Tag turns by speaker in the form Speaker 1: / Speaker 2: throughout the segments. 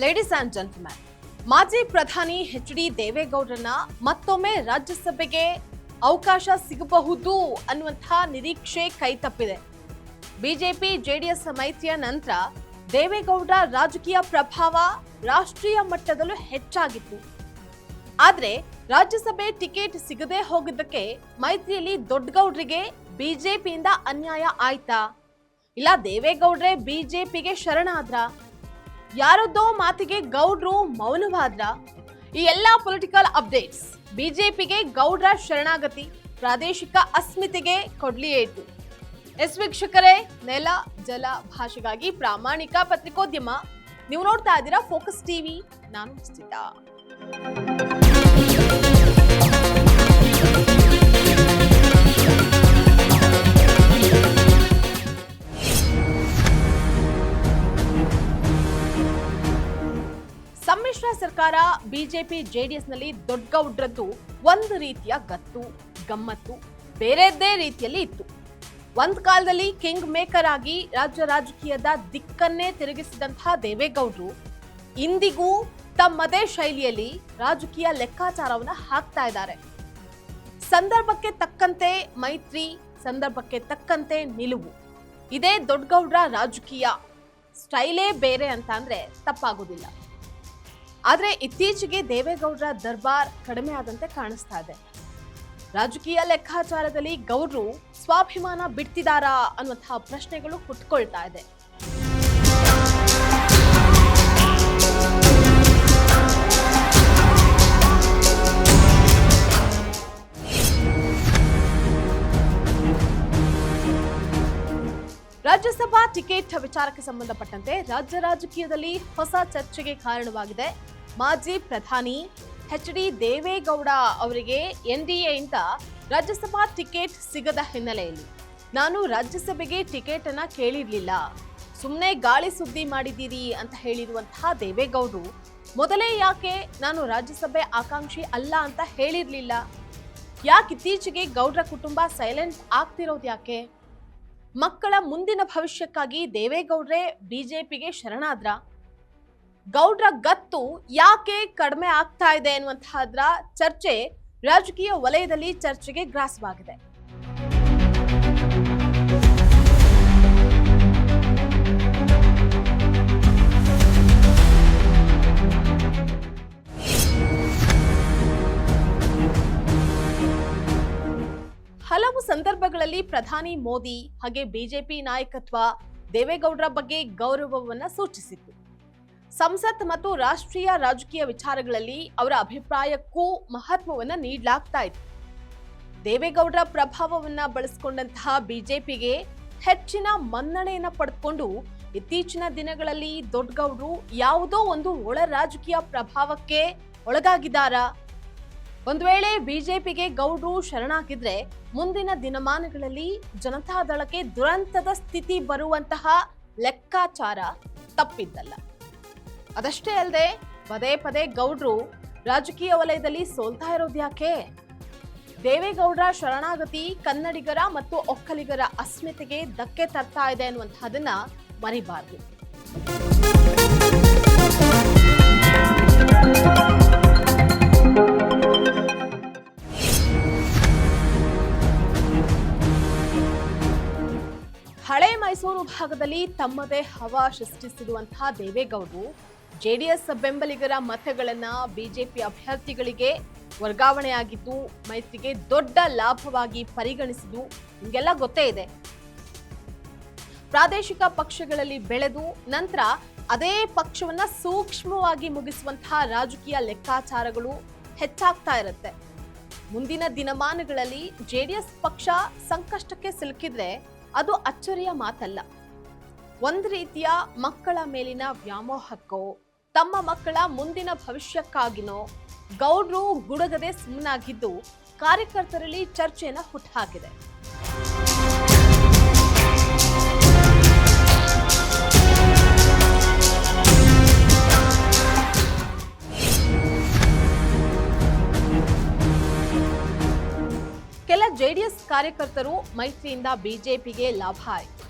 Speaker 1: Ladies and gentleman, ಮಾಜಿ ಪ್ರಧಾನಿ H D. ದೇವೇಗೌಡರನ್ನ ಮತ್ತೊಮ್ಮೆ ರಾಜ್ಯಸಭೆಗೆ ಅವಕಾಶ ಸಿಗಬಹುದು ಅನ್ನುವಂತಹ ನಿರೀಕ್ಷೆ ಕೈತಪ್ಪಿದೆ. ಬಿಜೆಪಿ ಜೆಡಿಎಸ್ ಮೈತ್ರಿಯ ನಂತರ ದೇವೇಗೌಡರ ರಾಜಕೀಯ ಪ್ರಭಾವ ರಾಷ್ಟ್ರೀಯ ಮಟ್ಟದಲ್ಲೂ ಹೆಚ್ಚಾಗಿತ್ತು. ಆದ್ರೆ ರಾಜ್ಯಸಭೆ ಟಿಕೆಟ್ ಸಿಗದೆ ಹೋಗಿದ್ದಕ್ಕೆ ಮೈತ್ರಿಯಲ್ಲಿ ದೊಡ್ಡಗೌಡರಿಗೆ ಬಿಜೆಪಿಯಿಂದ ಅನ್ಯಾಯ ಆಯ್ತಾ, ಇಲ್ಲ ದೇವೇಗೌಡ್ರೆ ಬಿಜೆಪಿಗೆ ಶರಣಾದ್ರ, ಯಾರದ್ದೋ ಮಾತಿಗೆ ಗೌಡ್ರು ಮೌನವಾದ್ರ? ಈ ಎಲ್ಲಾ ಪೊಲಿಟಿಕಲ್ ಅಪ್ಡೇಟ್ಸ್, ಬಿಜೆಪಿಗೆ ಗೌಡ್ರ ಶರಣಾಗತಿ, ಪ್ರಾದೇಶಿಕ ಅಸ್ಮಿತೆಗೆ ಕೊಡ್ಲಿ ಏಟು. ವೀಕ್ಷಕರೇ, ನೆಲ ಜಲ ಭಾಷೆಗಾಗಿ ಪ್ರಾಮಾಣಿಕ ಪತ್ರಿಕೋದ್ಯಮ. ನೀವು ನೋಡ್ತಾ ಇದ್ದೀರಾ ಫೋಕಸ್ ಟಿವಿ. ನಾನು ಸ್ಥಿತಾ. ಸಮ್ಮಿಶ್ರ ಸರ್ಕಾರ ಬಿಜೆಪಿ ಜೆಡಿಎಸ್ನಲ್ಲಿ ದೊಡ್ಡಗೌಡ್ರದ್ದು ಒಂದು ರೀತಿಯ ಗತ್ತು ಗಮ್ಮತ್ತು ಬೇರೆದ್ದೇ ರೀತಿಯಲ್ಲಿ ಇತ್ತು. ಒಂದ್ ಕಾಲದಲ್ಲಿ ಕಿಂಗ್ ಮೇಕರ್ ಆಗಿ ರಾಜ್ಯ ರಾಜಕೀಯದ ದಿಕ್ಕನ್ನೇ ತಿರುಗಿಸಿದಂತಹ ದೇವೇಗೌಡರು ಇಂದಿಗೂ ತಮ್ಮದೇ ಶೈಲಿಯಲ್ಲಿ ರಾಜಕೀಯ ಲೆಕ್ಕಾಚಾರವನ್ನ ಹಾಕ್ತಾ ಇದ್ದಾರೆ. ಸಂದರ್ಭಕ್ಕೆ ತಕ್ಕಂತೆ ಮೈತ್ರಿ, ಸಂದರ್ಭಕ್ಕೆ ತಕ್ಕಂತೆ ನಿಲುವು, ಇದೇ ದೊಡ್ಡಗೌಡ್ರ ರಾಜಕೀಯ ಸ್ಟೈಲೇ ಬೇರೆ ಅಂತ ಅಂದ್ರೆ ತಪ್ಪಾಗೋದಿಲ್ಲ. ಆದ್ರೆ ಇತ್ತೀಚೆಗೆ ದೇವೇಗೌಡರ ದರ್ಬಾರ್ ಕಡಿಮೆ ಆದಂತೆ ಕಾಣಿಸ್ತಾ ಇದೆ. ರಾಜಕೀಯ ಲೆಕ್ಕಾಚಾರದಲ್ಲಿ ಗೌಡ್ರು ಸ್ವಾಭಿಮಾನ ಬಿಡ್ತಿದಾರಾ ಅನ್ನುವಂತಹ ಪ್ರಶ್ನೆಗಳು ಹುಟ್ಕೊಳ್ತಾ ಇದೆ. ರಾಜ್ಯಸಭಾ ಟಿಕೆಟ್ ವಿಚಾರಕ್ಕೆ ಸಂಬಂಧಪಟ್ಟಂತೆ ರಾಜ್ಯ ರಾಜಕೀಯದಲ್ಲಿ ಹೊಸ ಚರ್ಚೆಗೆ ಕಾರಣವಾಗಿದೆ. ಮಾಜಿ ಪ್ರಧಾನಿ ಎಚ್.ಡಿ. ದೇವೇಗೌಡ ಅವರಿಗೆ ಎನ್ಡಿಎಯಿಂದ ರಾಜ್ಯಸಭಾ ಟಿಕೆಟ್ ಸಿಗದ ಹಿನ್ನೆಲೆಯಲ್ಲಿ ನಾನು ರಾಜ್ಯಸಭೆಗೆ ಟಿಕೆಟ್ ಅನ್ನ ಕೇಳಿರ್ಲಿಲ್ಲ, ಸುಮ್ಮನೆ ಗಾಳಿ ಸುದ್ದಿ ಮಾಡಿದ್ದೀರಿ ಅಂತ ಹೇಳಿರುವಂತಹ ದೇವೇಗೌಡರು ಮೊದಲೇ ಯಾಕೆ ನಾನು ರಾಜ್ಯಸಭೆ ಆಕಾಂಕ್ಷಿ ಅಲ್ಲ ಅಂತ ಹೇಳಿರ್ಲಿಲ್ಲ? ಯಾಕೆ ಇತ್ತೀಚೆಗೆ ಗೌಡ್ರ ಕುಟುಂಬ ಸೈಲೆಂಟ್ ಆಗ್ತಿರೋದು ಯಾಕೆ? ಮಕ್ಕಳ ಮುಂದಿನ ಭವಿಷ್ಯಕ್ಕಾಗಿ ದೇವೇಗೌಡ್ರೆ ಬಿಜೆಪಿಗೆ ಶರಣಾದ್ರ? ಗೌಡ್ರ ಗತ್ತು ಯಾಕೆ ಕಡಿಮೆ ಆಗ್ತಾ ಇದೆ ಎನ್ನುವಂತಹದ್ರ ಚರ್ಚೆ ರಾಜಕೀಯ ವಲಯದಲ್ಲಿ ಚರ್ಚೆಗೆ ಗ್ರಾಸವಾಗಿದೆ. ಹಲವು ಸಂದರ್ಭಗಳಲ್ಲಿ ಪ್ರಧಾನಿ ಮೋದಿ ಹಾಗೆ ಬಿಜೆಪಿ ನಾಯಕತ್ವ ದೇವೇಗೌಡರ ಬಗ್ಗೆ ಗೌರವವನ್ನ ಸೂಚಿಸಿತ್ತು. ಸಂಸತ್ ಮತ್ತು ರಾಷ್ಟ್ರೀಯ ರಾಜಕೀಯ ವಿಚಾರಗಳಲ್ಲಿ ಅವರ ಅಭಿಪ್ರಾಯಕ್ಕೂ ಮಹತ್ವವನ್ನ ನೀಡಲಾಗ್ತಾ ಇತ್ತು. ದೇವೇಗೌಡರ ಪ್ರಭಾವವನ್ನ ಬಳಸಿಕೊಂಡಂತಹ ಬಿಜೆಪಿಗೆ ಹೆಚ್ಚಿನ ಮನ್ನಣೆಯನ್ನ ಪಡೆದುಕೊಂಡು ಇತ್ತೀಚಿನ ದಿನಗಳಲ್ಲಿ ದೊಡ್ಡಗೌಡರು ಯಾವುದೋ ಒಂದು ಒಳ ರಾಜಕೀಯ ಪ್ರಭಾವಕ್ಕೆ ಒಳಗಾಗಿದ್ದಾರಾ? ಒಂದು ವೇಳೆ ಬಿಜೆಪಿಗೆ ಗೌಡ್ರು ಶರಣಾಗಿದ್ರೆ ಮುಂದಿನ ದಿನಮಾನಗಳಲ್ಲಿ ಜನತಾದಳಕ್ಕೆ ದುರಂತದ ಸ್ಥಿತಿ ಬರುವಂತಹ ಲೆಕ್ಕಾಚಾರ ತಪ್ಪಿದ್ದಲ್ಲ. ಅದಷ್ಟೇ ಅಲ್ಲದೆ ಪದೇ ಪದೇ ಗೌಡ್ರು ರಾಜಕೀಯ ವಲಯದಲ್ಲಿ ಸೋಲ್ತಾ ಇರೋದು ಯಾಕೆ? ದೇವೇಗೌಡರ ಶರಣಾಗತಿ ಕನ್ನಡಿಗರ ಮತ್ತು ಒಕ್ಕಲಿಗರ ಅಸ್ಮಿತೆಗೆ ಧಕ್ಕೆ ತರ್ತಾ ಇದೆ ಅನ್ನುವಂತಹದನ್ನ ಮರಿಬಾರದು. ಹಳೆ ಮೈಸೂರು ಭಾಗದಲ್ಲಿ ತಮ್ಮದೇ ಹವಾ ಸೃಷ್ಟಿಸಿರುವಂತಹ ದೇವೇಗೌಡರು ಜೆಡಿಎಸ್ ಬೆಂಬಲಿಗರ ಮತಗಳನ್ನ ಬಿಜೆಪಿ ಅಭ್ಯರ್ಥಿಗಳಿಗೆ ವರ್ಗಾವಣೆಯಾಗಿದ್ದು ಮೈತ್ರಿಗೆ ದೊಡ್ಡ ಲಾಭವಾಗಿ ಪರಿಗಣಿಸಿದ್ದು ನಿಮಗೆಲ್ಲ ಗೊತ್ತೇ ಇದೆ. ಪ್ರಾದೇಶಿಕ ಪಕ್ಷಗಳಲ್ಲಿ ಬೆಳೆದು ನಂತರ ಅದೇ ಪಕ್ಷವನ್ನ ಸೂಕ್ಷ್ಮವಾಗಿ ಮುಗಿಸುವಂತಹ ರಾಜಕೀಯ ಲೆಕ್ಕಾಚಾರಗಳು ಹೆಚ್ಚಾಗ್ತಾ ಇರುತ್ತೆ. ಮುಂದಿನ ದಿನಮಾನಗಳಲ್ಲಿ ಜೆಡಿಎಸ್ ಪಕ್ಷ ಸಂಕಷ್ಟಕ್ಕೆ ಸಿಲುಕಿದ್ರೆ ಅದು ಅಚ್ಚರಿಯ ಮಾತಲ್ಲ. ಒಂದು ರೀತಿಯ ಮಕ್ಕಳ ಮೇಲಿನ ವ್ಯಾಮೋಹಕ್ಕೋ ತಮ್ಮ ಮಕ್ಕಳ ಮುಂದಿನ ಭವಿಷ್ಯಕ್ಕಾಗಿನೋ ಗೌಡ್ರು ಗುಡುಗದೆ ಸುಮ್ಮನಾಗಿದ್ದು ಕಾರ್ಯಕರ್ತರಲ್ಲಿ ಚರ್ಚೆಯನ್ನು ಹುಟ್ಟುಹಾಕಿದೆ. ಕೆಲ ಜೆಡಿಎಸ್ ಕಾರ್ಯಕರ್ತರು ಮೈತ್ರಿಯಿಂದ ಬಿಜೆಪಿಗೆ ಲಾಭ ಆಯಿತು,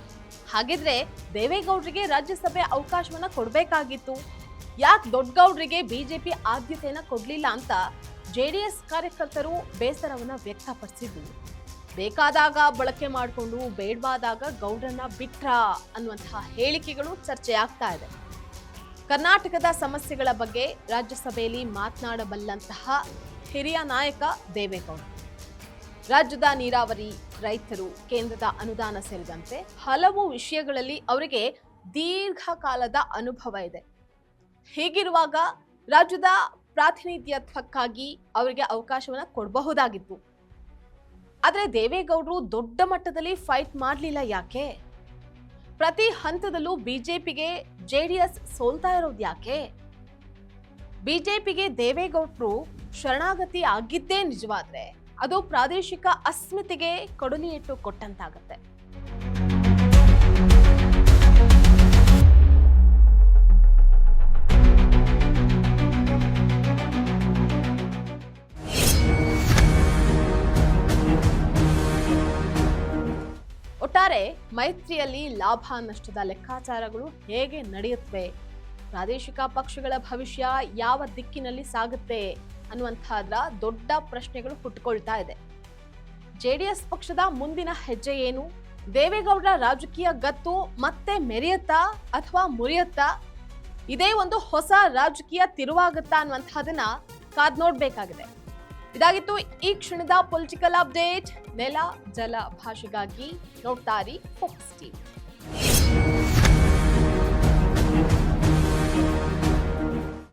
Speaker 1: ಹಾಗಿದ್ರೆ ದೇವೇಗೌಡರಿಗೆ ರಾಜ್ಯಸಭೆ ಅವಕಾಶವನ್ನ ಕೊಡಬೇಕಾಗಿತ್ತು. ಯಾಕೆ ದೊಡ್ಡಗೌಡರಿಗೆ ಬಿಜೆಪಿ ಆದ್ಯತೆಯನ್ನ ಕೊಡ್ಲಿಲ್ಲ ಅಂತ ಜೆಡಿಎಸ್ ಕಾರ್ಯಕರ್ತರು ಬೇಸರವನ್ನ ವ್ಯಕ್ತಪಡಿಸಿದ್ದು, ಬೇಕಾದಾಗ ಬಳಕೆ ಮಾಡಿಕೊಂಡು ಬೇಡವಾದಾಗ ಗೌಡ್ರನ್ನ ಬಿಟ್ರ ಅನ್ನುವಂತಹ ಹೇಳಿಕೆಗಳು ಚರ್ಚೆಯಾಗ್ತಾ ಇದೆ. ಕರ್ನಾಟಕದ ಸಮಸ್ಯೆಗಳ ಬಗ್ಗೆ ರಾಜ್ಯಸಭೆಯಲ್ಲಿ ಮಾತನಾಡಬಲ್ಲಂತಹ ಹಿರಿಯ ನಾಯಕ ದೇವೇಗೌಡ. ರಾಜ್ಯದ ನೀರಾವರಿ, ರೈತರು, ಕೇಂದ್ರದ ಅನುದಾನ ಸೇರಿದಂತೆ ಹಲವು ವಿಷಯಗಳಲ್ಲಿ ಅವರಿಗೆ ದೀರ್ಘಕಾಲದ ಅನುಭವ ಇದೆ. ಹೀಗಿರುವಾಗ ರಾಜ್ಯದ ಪ್ರಾತಿನಿಧ್ಯತ್ವಕ್ಕಾಗಿ ಅವರಿಗೆ ಅವಕಾಶವನ್ನ ಕೊಡಬಹುದಾಗಿತ್ತು. ಆದರೆ ದೇವೇಗೌಡರು ದೊಡ್ಡ ಮಟ್ಟದಲ್ಲಿ ಫೈಟ್ ಮಾಡಲಿಲ್ಲ. ಯಾಕೆ? ಪ್ರತಿ ಹಂತದಲ್ಲೂ ಬಿಜೆಪಿಗೆ ಜೆಡಿಎಸ್ ಸೋಲ್ತಾ ಇರೋದು ಯಾಕೆ? ಬಿಜೆಪಿಗೆ ದೇವೇಗೌಡರು ಶರಣಾಗತಿ ಆಗಿದ್ದೇ ನಿಜವಾದ್ರೆ ಅದು ಪ್ರಾದೇಶಿಕ ಅಸ್ಮಿತೆಗೆ ಕೊಡಲಿ ಇಟ್ಟು ಕೊಟ್ಟಂತಾಗತ್ತೆ. ಒಟ್ಟಾರೆ ಮೈತ್ರಿಯಲ್ಲಿ ಲಾಭ ನಷ್ಟದ ಲೆಕ್ಕಾಚಾರಗಳು ಹೇಗೆ ನಡೆಯುತ್ತವೆ, ಪ್ರಾದೇಶಿಕ ಪಕ್ಷಗಳ ಭವಿಷ್ಯ ಯಾವ ದಿಕ್ಕಿನಲ್ಲಿ ಸಾಗುತ್ತೆ ಅನ್ನುವಂಥದ್ರ ದೊಡ್ಡ ಪ್ರಶ್ನೆಗಳು ಹುಟ್ಟುಕೊಳ್ತಾ ಇದೆ. ಜೆಡಿಎಸ್ ಪಕ್ಷದ ಮುಂದಿನ ಹೆಜ್ಜೆ ಏನು? ದೇವೇಗೌಡರ ರಾಜಕೀಯ ಗತ್ತು ಮತ್ತೆ ಮೆರೆಯುತ್ತಾ ಅಥವಾ ಮುರಿಯುತ್ತಾ? ಇದೇ ಒಂದು ಹೊಸ ರಾಜಕೀಯ ತಿರುವಾಗುತ್ತಾ ಅನ್ನುವಂಥದ್ದನ್ನ ಕಾದ್ ನೋಡ್ಬೇಕಾಗಿದೆ. ಇದಾಗಿತ್ತು ಈ ಕ್ಷಣದ ಪೊಲಿಟಿಕಲ್ ಅಪ್ಡೇಟ್. ನೆಲ ಜಲ ಭಾಷೆಗಾಗಿ ನೋಡ್ತಾ ಇರಿ ಫೋಕಸ್ ಟಿವಿ.